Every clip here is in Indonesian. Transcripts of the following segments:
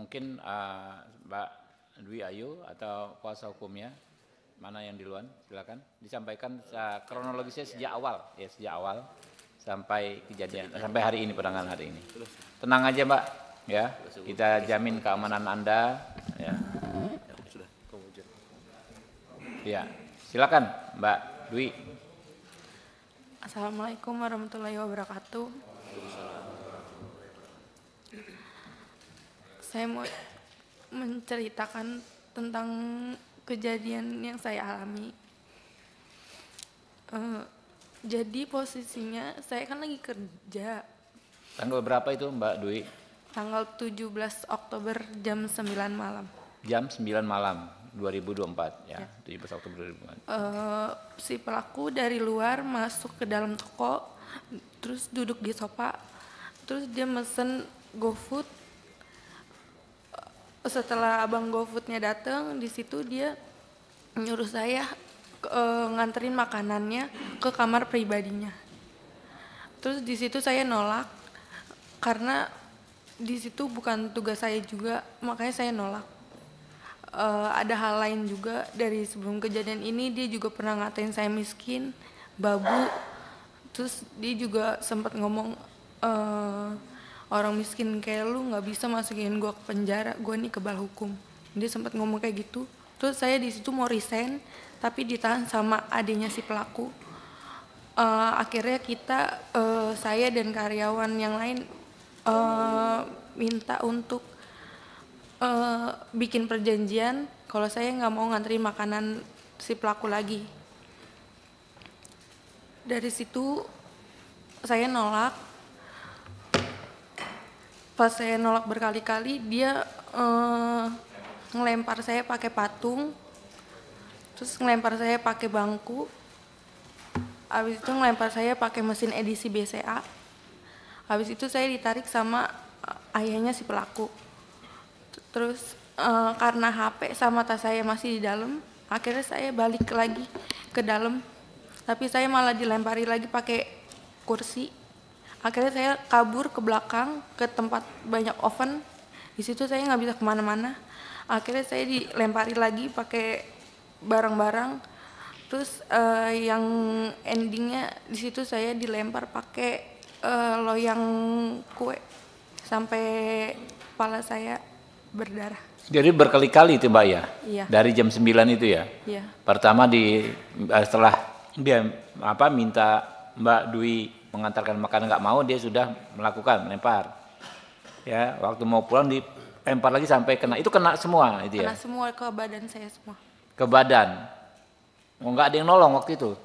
mungkin Mbak Dwi Ayu atau kuasa hukumnya, mana yang duluan, silakan disampaikan kronologisnya sejak awal, ya sejak awal sampai kejadian, sampai hari ini, penanganan hari ini. Tenang aja Mbak, ya kita jamin keamanan Anda, ya. Ya, silakan Mbak Dwi. Assalamualaikum warahmatullahi wabarakatuh. Saya mau menceritakan tentang kejadian yang saya alami. Jadi posisinya saya kan lagi kerja. Tanggal berapa itu Mbak Dwi? Tanggal 17 Oktober jam 9 malam. Jam 9 malam 2024 ya. 17 Oktober 2024. Si pelaku dari luar masuk ke dalam toko, terus duduk di sofa, terus dia mesen GoFood. Setelah abang GoFoodnya datang, di situ dia nyuruh saya nganterin makanannya ke kamar pribadinya. Terus di situ saya nolak karena di situ bukan tugas saya juga, makanya saya nolak. Ada hal lain juga dari sebelum kejadian ini, dia juga pernah ngatain saya miskin, babu. Terus dia juga sempat ngomong, orang miskin kayak lu nggak bisa masukin gue ke penjara, gue nih kebal hukum. Dia sempat ngomong kayak gitu. Terus saya di situ mau resign, tapi ditahan sama adiknya si pelaku. Akhirnya saya dan karyawan yang lain minta untuk bikin perjanjian kalau saya nggak mau nganterin makanan si pelaku lagi. Dari situ saya nolak. Pas saya nolak berkali-kali, dia ngelempar saya pakai patung, terus ngelempar saya pakai bangku, habis itu ngelempar saya pakai mesin edisi BCA. Habis itu saya ditarik sama ayahnya si pelaku. Terus karena HP sama tas saya masih di dalam, akhirnya saya balik lagi ke dalam, tapi saya malah dilempari lagi pakai kursi. Akhirnya saya kabur ke belakang ke tempat banyak oven. Di situ saya nggak bisa kemana-mana. Akhirnya saya dilempari lagi pakai barang-barang. Terus yang endingnya di situ saya dilempar pakai loyang kue sampai kepala saya berdarah. Jadi berkali-kali itu Mbak ya? Iya. Dari jam 9 itu ya? Iya. Pertama setelah dia minta Mbak Dwi mengantarkan makanan nggak mau, dia sudah melempar. Ya, waktu mau pulang dilempar lagi sampai kena. Itu kena semua itu ya? Kena semua ke badan saya semua. Ke badan. Oh, nggak ada yang nolong waktu itu?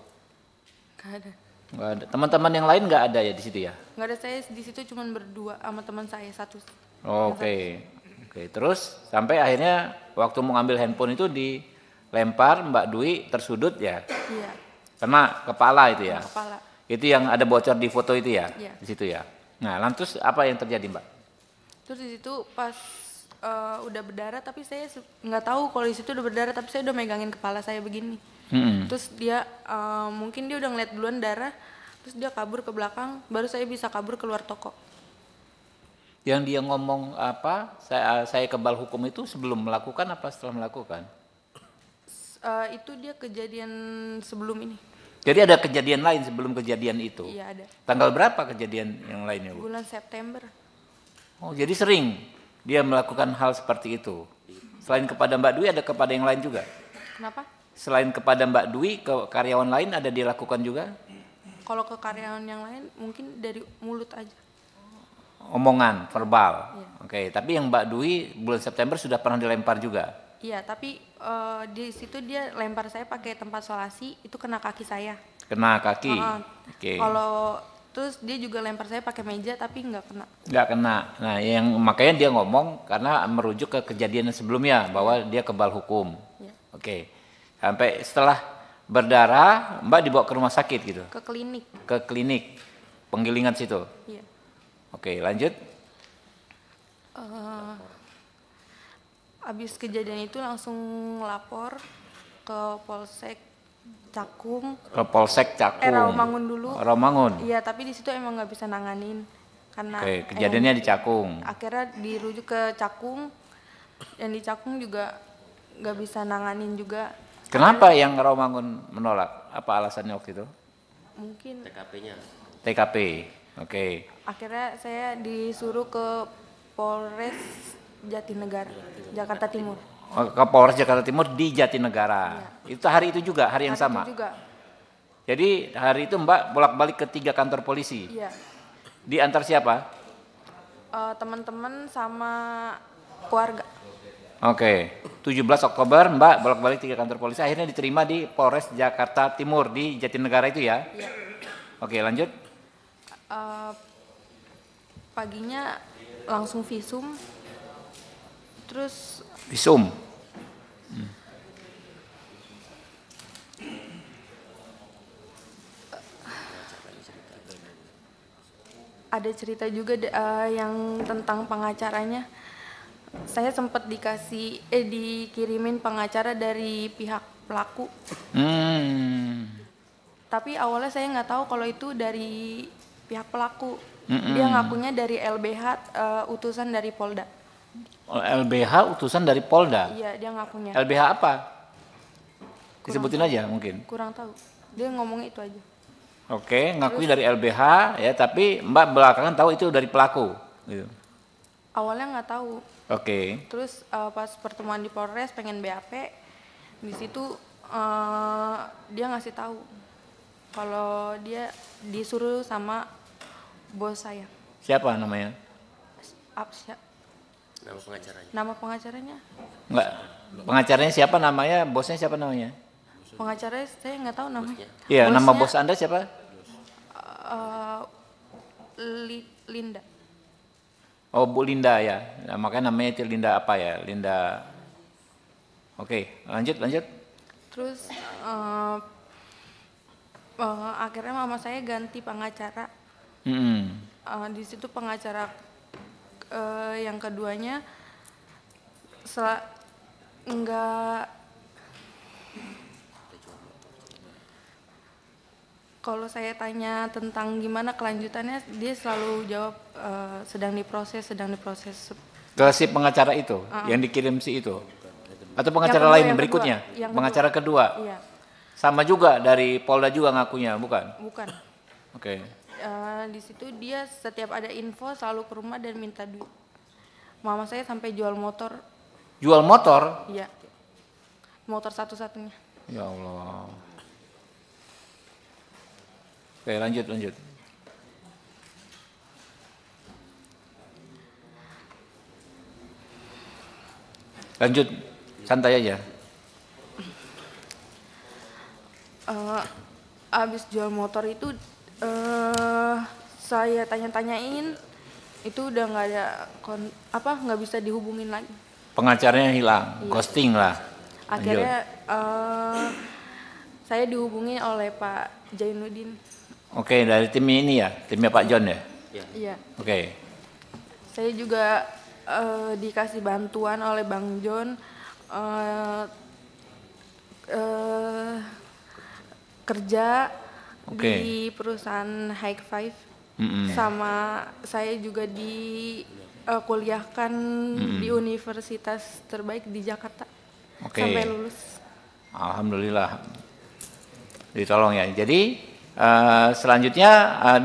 Nggak ada. Nggak ada. Teman-teman yang lain nggak ada ya di situ ya? Nggak ada, saya di situ cuma berdua sama teman saya satu. Oke. Terus sampai akhirnya waktu mau ngambil handphone itu dilempar, Mbak Dwi tersudut ya? Iya. Kena kepala itu ya? Kena kepala. Itu yang ada bocor di foto itu ya? Iya. Di situ ya. Nah, lantas apa yang terjadi, Mbak? Terus di situ pas udah berdarah, tapi saya nggak tahu kalau di situ udah berdarah, tapi saya udah megangin kepala saya begini. Terus dia mungkin dia udah ngeliat duluan darah, terus dia kabur ke belakang, baru saya bisa kabur keluar toko. Yang dia ngomong apa? Saya kebal hukum itu sebelum melakukan apa setelah melakukan? Itu dia kejadian sebelum ini. Jadi ada kejadian lain sebelum kejadian itu? Iya ada. Tanggal berapa kejadian yang lainnya, Bu? Bulan September. Oh, jadi sering dia melakukan hal seperti itu. Selain kepada Mbak Dwi, ada kepada yang lain juga? Kenapa? Selain kepada Mbak Dwi, ke karyawan lain ada dilakukan juga? Kalau ke karyawan yang lain mungkin dari mulut aja. Omongan, verbal. Iya. Oke, tapi yang Mbak Dwi bulan September sudah pernah dilempar juga? Iya, tapi di situ dia lempar saya pakai tempat solasi, itu kena kaki saya. Kena kaki? Oke. Kalau terus dia juga lempar saya pakai meja, tapi nggak kena. Nggak kena. Nah, makanya dia ngomong karena merujuk ke kejadian sebelumnya bahwa dia kebal hukum. Iya. Oke. Sampai setelah berdarah, Mbak dibawa ke rumah sakit gitu? Ke klinik. Ke klinik penggilingan situ? Iya. Oke, lanjut. Abis kejadian itu langsung lapor ke Polsek Cakung. Ke Polsek Cakung. Rawamangun dulu. Rawamangun. Iya, tapi di situ emang nggak bisa nanganin karena. Oke, kejadiannya di Cakung. Akhirnya dirujuk ke Cakung. Yang di Cakung juga nggak bisa nanganin juga. Kenapa yang Rawamangun menolak? Apa alasannya waktu itu? Mungkin TKP-nya. TKP, oke. akhirnya saya disuruh ke Polres Jatinegara, Jakarta Timur. Oh, ke Polres Jakarta Timur di Jatinegara. Itu hari itu juga, hari yang Hari sama. itu juga, Jadi hari itu Mbak bolak-balik ke 3 kantor polisi. iya. Diantar siapa? Teman-teman sama keluarga. Oke, 17 Oktober Mbak bolak-balik 3 kantor polisi, akhirnya diterima di Polres Jakarta Timur di Jatinegara itu ya? Iya. Oke, lanjut. Paginya langsung visum, terus Visum. ada cerita juga yang tentang pengacaranya. Saya sempat dikirimin pengacara dari pihak pelaku. Tapi awalnya saya nggak tahu kalau itu dari pihak pelaku. Dia ngakunya dari LBH, utusan dari Polda. LBH utusan dari Polda. Iya, dia ngakunya. LBH apa? Disebutin aja mungkin. Kurang tahu. Dia ngomong itu aja. Oke, ngakui dari LBH ya, tapi Mbak belakangan tahu itu dari pelaku. Gitu. Awalnya nggak tahu. Oke. Terus pas pertemuan di Polres pengen BAP, di situ dia ngasih tahu kalau dia disuruh sama bos saya. Siapa namanya? Apsya. Nama pengacaranya. Nama pengacaranya? Enggak. Pengacaranya siapa namanya? Bosnya siapa namanya? Pengacaranya saya nggak tahu namanya. Iya, nama Bosnya, bos Anda siapa? Linda. Oh, Bu Linda ya. Nah, makanya namanya itu Linda apa ya? Linda. Oke, lanjut. Terus akhirnya mama saya ganti pengacara. Di situ pengacara yang keduanya kalau saya tanya tentang gimana kelanjutannya, dia selalu jawab sedang diproses. Ke si pengacara itu, yang dikirim si itu? Atau pengacara Yang lain kedua, berikutnya? yang Pengacara kedua? Iya, Sama juga dari Polda juga ngakunya, bukan? bukan. Oke. Di situ dia setiap ada info selalu ke rumah dan minta duit. Mama saya sampai jual motor. Jual motor? Iya. Motor satu-satunya. Ya Allah. Oke, lanjut. Lanjut, santai aja. Abis jual motor itu saya tanya-tanyain, itu udah nggak ada nggak bisa dihubungin lagi. Pengacaranya hilang, Iya. ghosting lah. Akhirnya saya dihubungi oleh Pak Jainuddin. Oke, dari tim ini ya, timnya Pak John ya. Iya. Oke. Saya juga dikasih bantuan oleh Bang John kerja di perusahaan High Five. Sama saya juga kuliahkan di universitas terbaik di Jakarta. Sampai lulus. Alhamdulillah ditolong ya. Jadi selanjutnya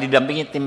didampingi tim